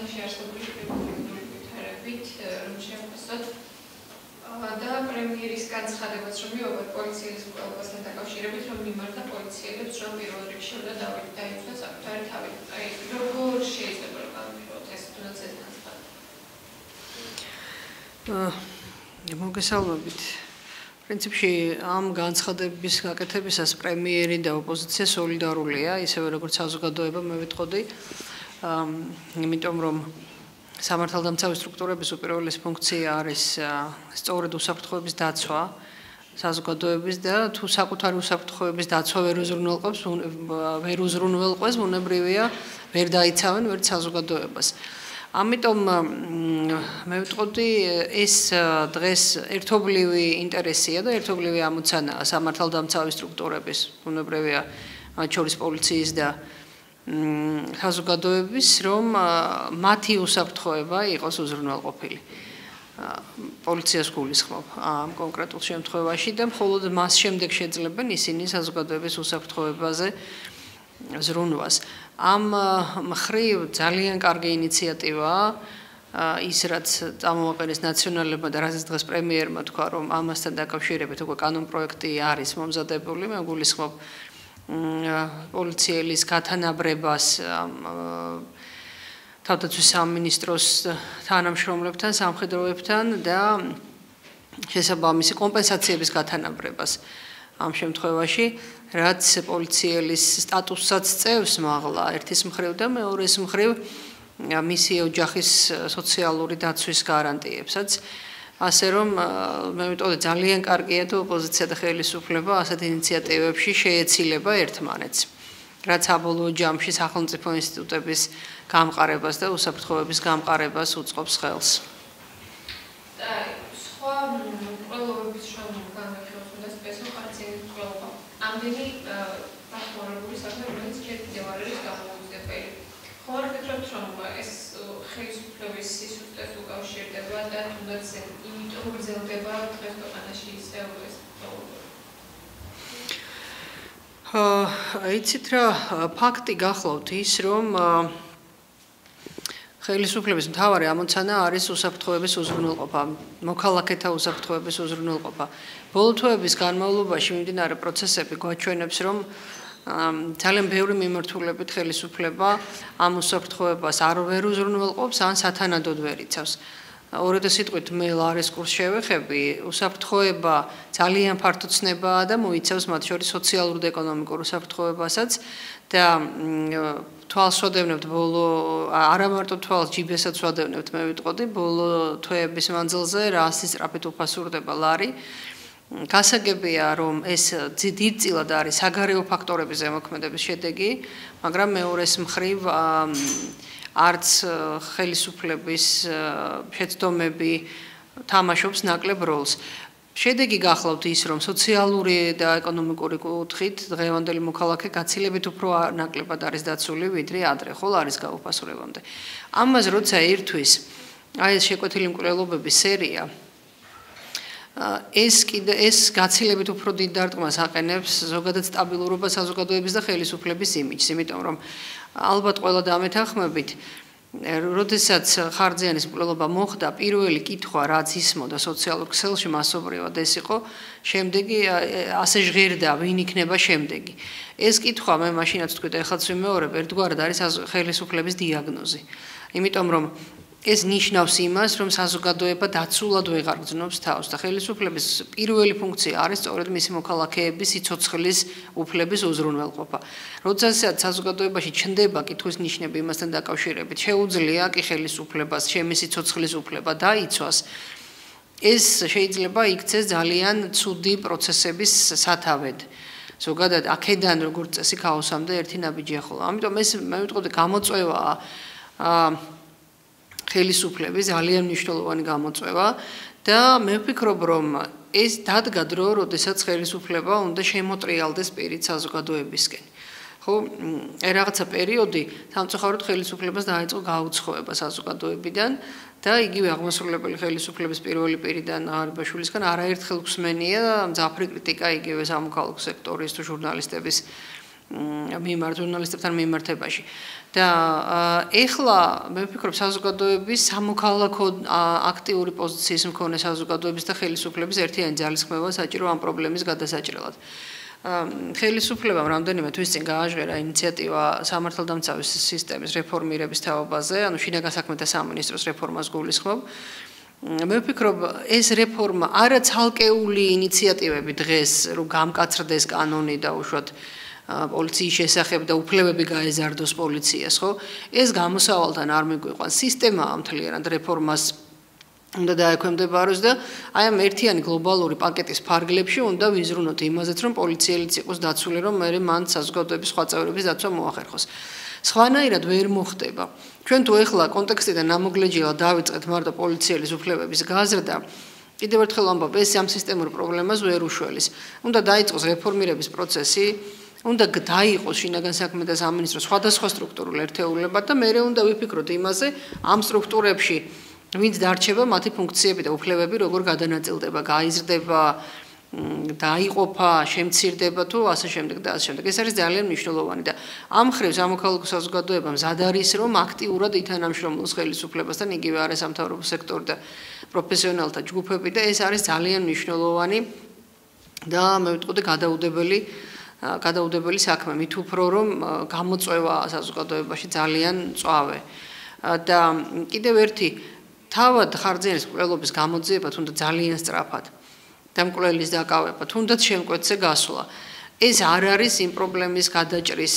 ქვეყანაში არსებული კრიტიკული ვითარებით, რომ შევფასოთ და პრემიერის განცხადებაც, რომ მიუღოთ პოლიციის მკვლელობასთან დაკავშირებით, რომ მიმართა პოლიციელებს, რომ პირველ რიგში უნდა დაიწვას საკუთარი თავი. აი, როგორ შეიძლება რომ გამოვიყოთ ეს თუნდაც ეს განცხადება? მოგესალმებით. პრინციპში ამ განცხადების გაკეთებისას პრემიერი და ოპოზიცია სოლიდარულია, ისევე როგორც საზოგადოება, მე ვიტყოდი. იმიტომ რომ სამართალდამცავი სტრუქტურების უპირველესი ფუნქცია არის სწორედ უსაფრთხოების დაცვა საზოგადოების და თუ საკუთარი უსაფრთხოების დაცვა ვერ უზრუნველყვეს, ბუნებრივია ვერ დაიცავენ ვერც საზოგადოებას. ამიტომ მე ვიტყოდი ეს დღეს ერთობლივი ინტერესია და ერთობლივი ამოცანაა სამართალდამცავი სტრუქტურების, ბუნებრივია მათ შორის პოლიციის და საზოგადოების, რომ მათი უსაფრთხოება იყოს უზრუნველყოფილი. პოლიციას გულისხმობ ამ კონკრეტულ შემთხვევაში და მხოლოდ მას შემდეგ შეძლებენ ისინი საზოგადოების უსაფრთხოებაზე ზრუნვას. ამ მხრივ ძალიან კარგი ინიციატივაა ის, რაც წამოაყენეს ნაციონალებმა და რასაც დღეს პრემიერმა თქვა, რომ ამასთან დაკავშირებით უკვე კანონპროექტი არის მომზადებული, მე გულისხმობ პოლიციელის გათანაბრებას თავდაცვის სამინისტროს თანამშრომლებთან, სამხედროებთან და შესაბამისი კომპენსაციების გათანაბრებას ამ შემთხვევაში, რაც პოლიციელის სტატუსსაც წევს მაღლა ერთის მხრივ და მეორის მხრივ მისი ოჯახის სოციალური დაცვის გარანტიებსაც. ასე რომ მე ვიტყოდი ძალიან კარგია თუ ოპოზიცია და ხელისუფლება ასეთ ინიციატივებში შეეცილება ერთმანეთს, რაც საბოლოო ჯამში სახელმწიფო ინსტიტუტების გამყარებას და უსაფრთხოების გამყარებას უწყობს ხელს. სხვა მკვლელობების შრომის განხილვის უნდა სპეციფიკური მკვლელობა. ამდენი დახმარებული საქმე, რომელიც კიდევ არ არის გამოუძებელი. ხო არ ფიქრობთ, რომ ეს ხელისუფლების სისუსტეს უკავშირდება და თუნდაც იმიტომ გრძელდება დღეს ქვეყანაში ისევ ეს პრობლემა? იცით რა, ფაქტი გახლავთ ის, რომ ხელისუფლების მთავარი ამოცანა არის უსაფრთხოების უზრუნველყოფა, მოქალაქეთა უსაფრთხოების უზრუნველყოფა. ბოლო თვეების განმავლობაში მიმდინარე პროცესები გვაჩვენებს, რომ ძალიან ბევრი მიმართულებით ხელისუფლება ამ უსაფრთხოებას ვერ უზრუნველყოფს, ან სათანადოდ ვერ იცავს. ორედა სიტყვით მე ლარის კურსს შევეხები, უსაფრთხოება ძალიან ფართო ცნებაა და მოიცავს მათ შორის სოციალურ და ეკონომიკურ უსაფრთხოებასაც და თვალს ვადევნებთ ბოლო არა მარტო თვალს ჯიბესაც ვადევნებთ, მე ვიტყოდი ბოლო თვეების მანძილზე რა სისწრაფით უფასურდება ლარი. გასაგებია, რომ ეს დიდწილად არის საგარეო ფაქტორების ზემოქმედების შედეგი, მაგრამ მეორეს მხრივ არც ხელისუფლების შეცდომები თამაშობს ნაკლებ როლს. შედეგი გახლავთ ის, რომ სოციალური და ეკონომიკური კუთხით დღევანდელი მოქალაქე გაცილებით უფრო ნაკლებად არის დაცული, ვიდრე ადრე, ხო, არის გაუფასურებამდე. ამას როცა ერთვის აი ეს შეკვეთილი მკვლელობების სერია, ეს გაცილებით უფრო დიდ დარტყმას აყენებს ზოგადად სტაბილურობას საზოგადოების და ხელისუფლების იმიჯს, იმიტომ რომ ალბათ ყველა დამეთანხმებით, როდესაც ხარჯიანის მკვლელობა მოხდა, პირველი კითხვა, რაც ისმოდა სოციალურ ქსელში მასობრივად ეს იყო, შემდეგი ასე ჟღერდა, ვინ იქნება შემდეგი. ეს კითხვა მე მაშინაც თქვით, ეხლაც ვიმეორებ, ერთგვარად არის ხელისუფლების დიაგნოზი. იმიტომ რომ ეს ნიშნავს იმას, რომ საზოგადოება დაცულად ვეღარ გრძნობს თავს და ხელისუფლების პირველი ფუნქცია არის სწორედ მისი მოქალაქეების სიცოცხლის უფლების უზრუნველყოფა. როდესაც საზოგადოებაში ჩნდება კითხვის ნიშნები იმასთან დაკავშირებით, შეუძლია კი ხელისუფლებას ჩემი სიცოცხლის უფლება დაიცვას. ეს შეიძლება იქცეს ძალიან ცუდი პროცესების სათავედ. ზოგადად აქედან როგორც წესი ქაოსამდე ერთი ნაბიჯი ახლა. ამიტომ ეს მე ვიტყოდი გამოწვევაა ხელისუფლების ძალიან მნიშვნელოვანი გამოწვევა და მე ვფიქრობ, რომ ეს დადგა დრო, როდესაც ხელისუფლება უნდა შემოტრიალდეს პირით საზოგადოებისკენ. ხო, რაღაცა პერიოდი სამწუხაროდ ხელისუფლებას დაიწყო გაუცხოება საზოგადოებიდან და იგივე აღმასრულებელი ხელისუფლების პირველი პირიდან აღარებაშვილისგან არაერთხელ გვსმენია მძაფრი კრიტიკა იგივე სამოქალაქო სექტორის თუ ჟურნალისტების ჟურნალისტებთან მიმართებაში. და ეხლა მე ვფიქრობ საზოგადოების სამოქალაქო აქტიური პოზიციის მქონე საზოგადოების და ხელისუფლების ერთიანი ძალისხმევა საჭირო ამ პრობლემის გადასაჭრელად. ხელისუფლებამ რამდენიმე თვის წინ გააჟღერა ინიციატივა სამართალდამცავი სისტემის რეფორმირების თაობაზე, ანუ შინაგან საქმეთა სამინისტროს რეფორმას გულისხმობ. მე ვფიქრობ, ეს რეფორმა არა ცალკეული ინიციატივები დღეს რომ გამკაცრდეს კანონი და უშუალოდ პოლიციის შესახებ და უფლებები გაეზარდოს პოლიციას, ხო? ეს გამოსავალთან არ მიგვიყვანს. სისტემა ამთლიერად რეფორმას უნდა დაექვემდებაროს და აი ამ ერთიანი გლობალური პაკეტის ფარგლებში უნდა ვიზრუნოთ იმაზეც, რომ პოლიციელიც იყოს დაცული, რომ მე მან საზოგადოების სხვა წევრების დაცვა მოახერხოს. სხვანაირად ვერ მოხდება. ჩვენ თუ ეხლა კონტექსტიდან ამოგლეჯილად დავიწყეთ მარტო პოლიციელის უფლებების გაზრდა, კიდევ ერთხელ ვამბობ, ეს ამ სისტემურ პრობლემას ვერ უშველის. უნდა დაიწყოს რეფორმირების პროცესი, უნდა დაიყოს შინაგან საქმეთა სამინისტროს სხვადასხვა სტრუქტურულ ერთეულებად და მე უნდა ვიფიქროთ იმაზე, ამ სტრუქტურებში ვინც დარჩება, მათი ფუნქციები და უფლებები როგორ გადანაწილდება, გაიზრდება, დაიყოფა, შემცირდება თუ ასე შემდეგ და ასე შემდეგ. ეს არის ძალიან მნიშვნელოვანი და ამ ხრივ სამოქალაქო საზოგადოება მზად არის, რომ აქტიურად ითანამშრომლოს ხელისუფლებასთან, იგივე არასამთავრობო სექტორი და პროფესიონალთა ჯგუფები და ეს არის ძალიან მნიშვნელოვანი და მე ვიტყოდი გადაუდებელი საქმე, მით უფრო რომ გამოწვევა საზოგადოებაში ძალიან მწვავე. და კიდევ ერთი თავად ხარჯების მკვლელობის გამოძიება თუნდაც ძალიან სწრაფად და მკვლელის დაკავება, თუნდაც შემკვეთზე გასვლა. ეს არ არის იმ პრობლემის გადაჭრის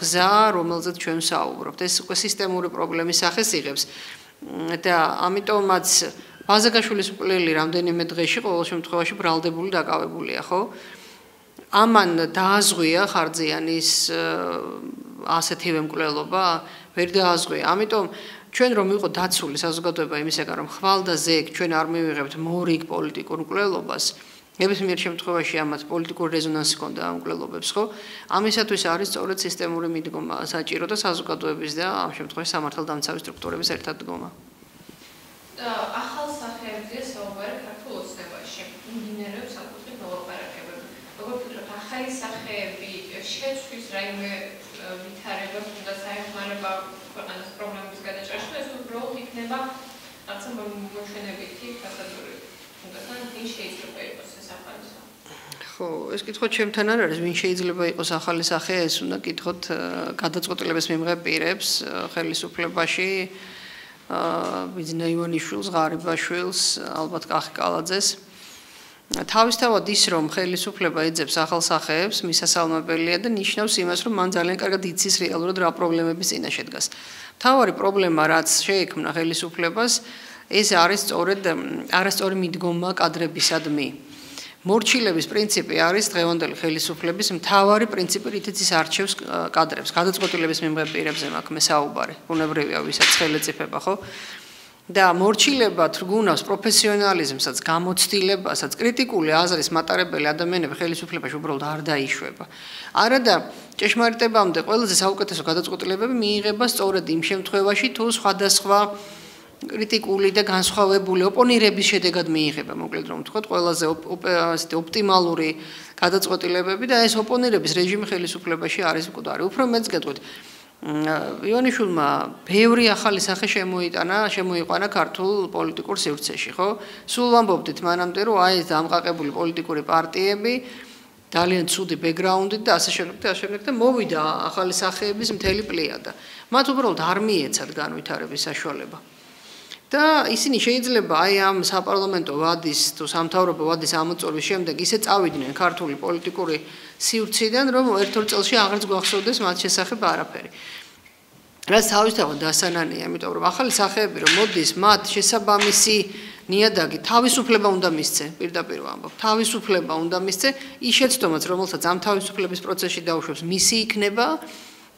გზა, რომელზეც ჩვენ ვსაუბრობთ. ეს უკვე სისტემური პრობლემის სახეს იღებს. და ამიტომაც ბაზაგაშვილის მკვლელი რამდენიმე დღეში ყოველ შემთხვევაში ბრალდებული დაკავებულია, ხო? ამან დააზღვია ხარჯიანის ასეთივე მკვლელობა, ვერ დააზღვია. ამიტომ ჩვენ რომ ვიყოთ დაცული საზოგადოება იმისაგან, რომ ხვალ და ზეგ ჩვენ არ მივიღებთ მორიგ პოლიტიკურ მკვლელობას, ნებისმიერ შემთხვევაში ამათ პოლიტიკური რეზონანსი ჰქონდა ამ მკვლელობებს, ხო? ამისათვის არის სწორედ სისტემური მიდგომა საჭირო და საზოგადოების და ამ შემთხვევაში სამართალდამცავი სტრუქტურების ერთად დგომა. ახალ სახეებზეა საუბარი ქართულ ოცნებაში. მიმდინარეობს საკუთრივ მოლაპარაკებები. როგორ ვფიქრობთ, ახალი სახეები შეცვლის რაიმე ვითარება, თუნდაც საერთმარება ქვეყანას პრობლემების გადაჭრაში, ეს უბრალოდ იქნება რაღაცა მოჩვენებითი ფასადური. თუნდაც ვინ შეიძლება იყოს ეს ახალი სახე? ხო, ეს კითხვა ჩემთან არ არის, ვინ შეიძლება იყოს ახალი სახე, ეს უნდა კითხოთ გადაწყვეტილების მიმღებ პირებს ხელისუფლებაში, ბიძინა ივანიშვილს, ღარიბაშვილს, ალბათ კახი კალაძეს. თავისთავად ის რომ ხელისუფლება ეძებს ახალ სახეებს, მისასალმებელია და ნიშნავს იმას, რომ მან ძალიან კარგად იცის რეალურად რა პრობლემების წინაშე დგას. მთავარი პრობლემა, რაც შეექმნა ხელისუფლებას, ეს არის სწორედ არასწორი მიდგომა კადრებისადმი. მორჩილების პრინციპი არის დღევანდელი ხელისუფლების მთავარი პრინციპი, რითიც ის არჩევს კადრებს. გადაწყვეტილების მიმღებ პირებზე მაქვს მე საუბარი. ბუნებრივია, ვისაც ხელს ეწიფება, ხო? და მორჩილება თრგუნავს პროფესიონალიზმსაც, გამოცდილებასაც, კრიტიკული აზრის მატარებელი ადამიანები ხელისუფლებაში უბრალოდ არ დაიშვება. არადა ჭეშმარიტებამდე ყველაზე საუკეთესო გადაწყვეტილებები მიიღება სწორედ იმ შემთხვევაში, თუ სხვადასხვა კრიტიკული და განსხვავებული ოპონირების შედეგად მიიღება, მოკლედ რომ ვთქვათ, ყველაზე ოპტიმალური გადაწყვეტილებები და ეს ოპონირების რეჟიმი ხელისუფლებაში არის მკვდარი. უფრო მეც გეტყვით, ივანიშვილმა ბევრი ახალი სახე შემოიყვანა ქართულ პოლიტიკურ სივრცეში, ხო? სულ ვამბობდით მანამდე, რომ აი ეს დამყარებული პოლიტიკური პარტიები ძალიან ცუდი ბექგრაუნდით და ასე შემდეგ და მოვიდა ახალი სახეების მთელი პლიადა. მათ უბრალოდ არ მიეცათ განვითარების საშუალება. და ისინი შეიძლება აი ამ საპარლამენტო ვადის თუ სამთავრობო ვადის ამოწურვის შემდეგ ისე წავიდნენ ქართული პოლიტიკური სივრციდან, რომ ერთ-ორ წელში აღარც გვახსოვდეს მათ შესახებ არაფერი. რაც თავისთავად დასანანია, იმიტომ რომ ახალი სახეები რომ მოდის, მათ შესაბამისი ნიადაგი თავისუფლება უნდა მისცე, პირდაპირ ვამბობ, თავისუფლება უნდა მისცე, ის შეცდომაც, რომელსაც ამ თავისუფლების პროცესში დაუშვებს, მისი იქნება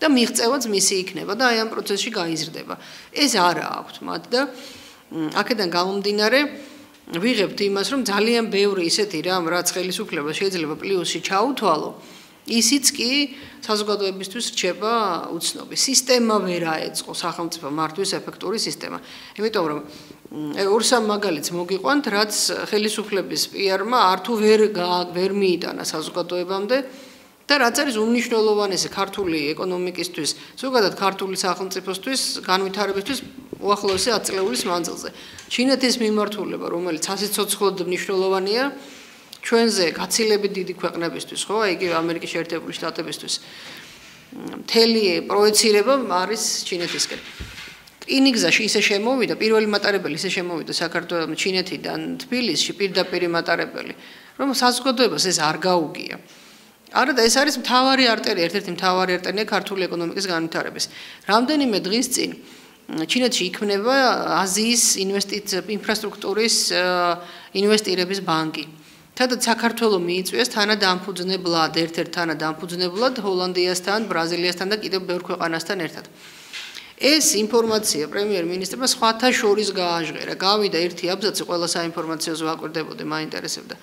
და მიღწევაც მისი იქნება და აი ამ პროცესში გაიზრდება. ეს არა აქვთ მათ და აქედან გამომდინარე ვიღებთ იმას, რომ ძალიან ბევრი ისეთი რამ, რაც ხელისუფლება შეიძლება პლუსში ჩაუთვალო, ისიც კი საზოგადოებისთვის რჩება უცნობი. სისტემა ვერ აეწყო სახელმწიფო მართვის ეფექტური სისტემა. იმიტომ რომ ორ-სამ მაგალითს მოგიყვანთ, რაც ხელისუფლების პიარმა არ თუ ვერ მიიტანა საზოგადოებამდე და რაც არის უმნიშვნელოვანესი ქართული ეკონომიკისთვის, ზოგადად ქართული სახელმწიფოსთვის, განვითარებისთვის უახლოესი 10 წლების მანძილზე. ჩინეთის მიმართულება, რომელიც სასიცოცხლოდ მნიშვნელოვანია ჩვენზე გაცილებით დიდი ქვეყნებისთვის, ხო, აი იგივე ამერიკის შეერთებული შტატებისთვის. მთელი პროექცირება არის ჩინეთისკენ. ინიგზაში ისე შემოვიდა, პირველი მატარებელი ისე შემოვიდა საქართველოს ჩინეთიდან თბილისში პირდაპირ მატარებელი, რომ საზოგადოებას ეს არ გაუგია. არა და ეს არის მთავარი არტერი, ერთ-ერთი მთავარი არტერია ქართული ეკონომიკის განვითარების. რამდენიმე დღის წინ ჩინეთში იქმნება აზიის ინფრასტრუქტურის ინვესტირების ბანკი. სადაც საქართველოს მიიწვიეს თანადამფუძნებლად, ერთ-ერთ თანადამფუძნებლად ჰოლანდიასთან, ბრაზილიასთან და კიდევ ბევრ ქვეყანასთან ერთად. ეს ინფორმაცია პრემიერ-მინისტრმა სხვათა შორის გააჟღერა. გავიდა ერთი აბზაცი, ყველა საინფორმაციო ვაკვირდებოდი, მაინტერესებდა.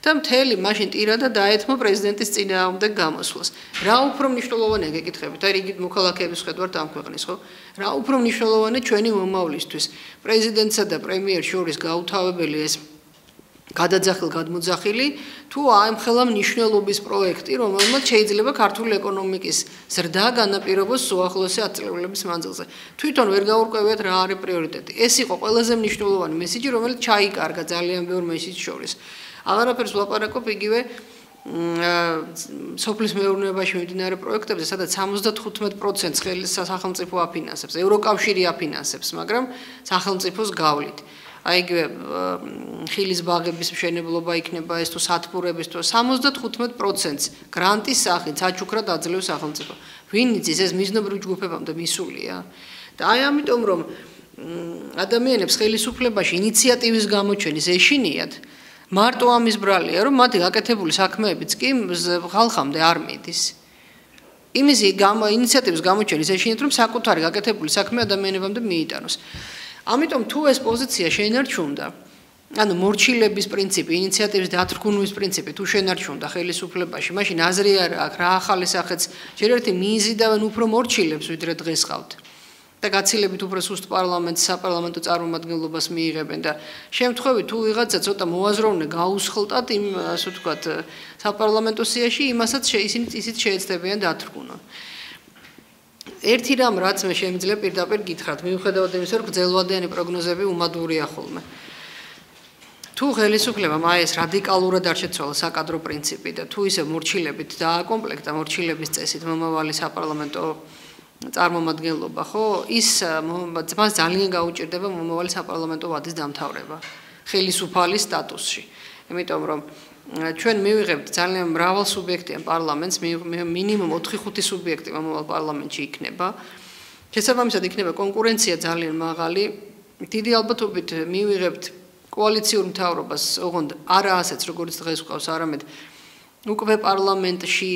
და მთელი მაშინ ტირა და დაეთმო პრეზიდენტის წინააღმდეგ გამოსვლას. რა უფრო მნიშვნელოვანია გეკითხებით, აი რიგით მოქალაქეების ხედავთ ამ ქვეყნის, ხო? რა უფრო მნიშვნელოვანია ჩვენი მომავლისთვის. პრეზიდენტსა და პრემიერს შორის გაუთავებელი ეს გადაძახილ-გადმოძახილი თუ აემხელა მნიშვნელობის პროექტი, რომელმაც შეიძლება ქართული ეკონომიკის ზრდა განაპირობოს უახლოესი 10 წლების მანძილზე. თვითონ ვერ გაურკვევიათ რა არის პრიორიტეტი. ეს იყო ყველაზე მნიშვნელოვანი მესიჯი, რომელიც ჩაიკარგა ძალიან ბევრ მესიჯს შორის. აღარაფერს ვლაპარაკობ იგივე სოფლის მეურნეობაში მიმდინარე პროექტებზე, სადაც 75% სახელმწიფო აფინანსებს, ევროკავშირი აფინანსებს, მაგრამ სახელმწიფოს გავლით. აი იგივე ხილის ბაღების მშენებლობა იქნება ეს თუ სათბურების თუ 75%-ს გრანტის სახით საჩუქრა დაძლევს სახელმწიფო. ვინ იცის ეს მიზნობრივ ჯგუფებამდე მისულია? და აი ამიტომ რომ ადამიანებს ხელისუფლებაში ინიციატივის გამოჩენის ეშინიათ, მარტო ამის ბრალია, რომ მათი გაკეთებული საქმეებიც კი ხალხამდე არ მიდის. იმის ინიციატივის გამოჩენის ეშინიათ, რომ საკუთარი გაკეთებული საქმე ადამიანებამდე მიიტანოს. ამიტომ თუ ეს პოზიცია შენარჩუნდა, ანუ მორჩილების პრინციპი, ინიციატივის დათრგუნვის პრინციპი თუ შენარჩუნდა ხელისუფლებაში, მაშინ აზრი არ აქვს რა ახალი სახეც ჯერ ერთი მიიზიდავენ უფრო მორჩილებს, ვიდრე დღეს ყავთ. და გაცილებით უფრო სუსტ პარლამენტს, საპარლამენტო წარმომადგენლობას მიიღებენ და შემთხვევით თუ ვიღაცა ცოტა მოაზროვნე გაუსხლტად იმ, ასე ვთქვათ, საპარლამენტო სიაში, იმასაც ისიც შეეცდებიან დათრგუნონ. ერთი რამ რაც მე შემიძლია პირდაპირ გითხრათ, მიუხედავად იმისა, რომ გრძელვადიანი პროგნოზები უმადურია ხოლმე. თუ ხელისუფლებამ აი ეს რადიკალურად არ შეცვალა საკადრო პრინციპი და თუ ისე მორჩილებით დააკომპლექტა მორჩილების წესით მომავალი საპარლამენტო წარმომადგენლობა, ხო, მას ძალიან გაუჭირდება მომავალი საპარლამენტო ვადის დამთავრება ხელისუფალის სტატუსში. იმიტომ რომ ჩვენ მივიღებთ ძალიან მრავალ სუბიექტიან პარლამენტს, მინიმუმ 4-5 სუბიექტი მომავალ პარლამენტში იქნება. შესაბამისად იქნება კონკურენცია ძალიან მაღალი. დიდი ალბათობით მივიღებთ კოალიციურ მთავრობას, ოღონდ არა ასეც როგორც დღეს გვყავს, არამედ უკვე პარლამენტში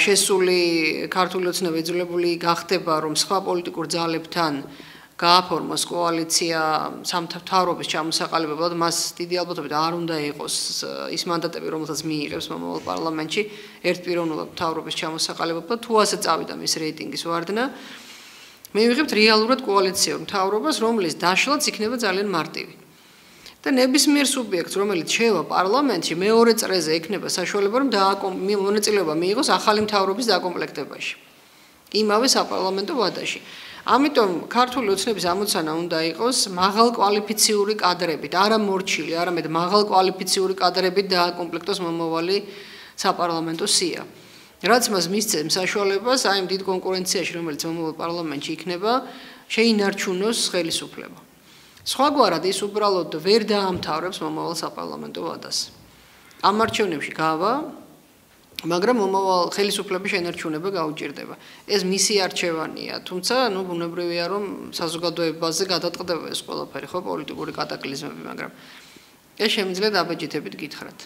შესული ქართული ოცნება იძულებული გახდება, რომ სხვა პოლიტიკურ ძალებთან გააფორმოს კოალიცია სამთავრობის ჩამოსაყალიბებლად, მას დიდი ალბათობით არ უნდა იყოს ის მანდატები, რომელსაც მიიღებს მომავალ პარლამენტში ერთპიროვნულად მთავრობის ჩამოსაყალიბებლად, თუ ასე წავიდა მის რეიტინგის ვარდნა, მივიღებთ რეალურად კოალიციურ მთავრობას, რომლის დაშლაც იქნება ძალიან მარტივი. და ნებისმიერ სუბიექტს, რომელიც შევა პარლამენტში, მეორე წრეზე ექნება საშუალება, რომ მონაწილეობა მიიღოს ახალი მთავრობის დაკომპლექტებაში. იმავე საპარლამენტო ვადაში. ამიტომ ქართული ოცნების ამოცანა უნდა იყოს მაღალკვალიფიციური კადრებით, არა მორჩილი, არამედ მაღალკვალიფიციური კადრებით დააკომპლექტოს მომავალი საპარლამენტო სია. რაც მას მისცემს საშუალებას აი იმ დიდ კონკურენციაში, რომელიც მომავალ პარლამენტში იქნება, შეინარჩუნოს ხელისუფლება. სხვაგვარად ის უბრალოდ ვერ დაამთავრებს მომავალ საპარლამენტო ვადას. ამ არჩევნებში გავა, მაგრამ მომავალ ხელისუფლების შენარჩუნება გაუჭირდება. ეს მისი არჩევანია, თუმცა, ბუნებრივია, რომ საზოგადოებაზე გადატყდება ეს ყველაფერი, ხო, პოლიტიკური კატაკლიზმები, მაგრამ ეს შემიძლია დაბეჭდებით გითხრათ.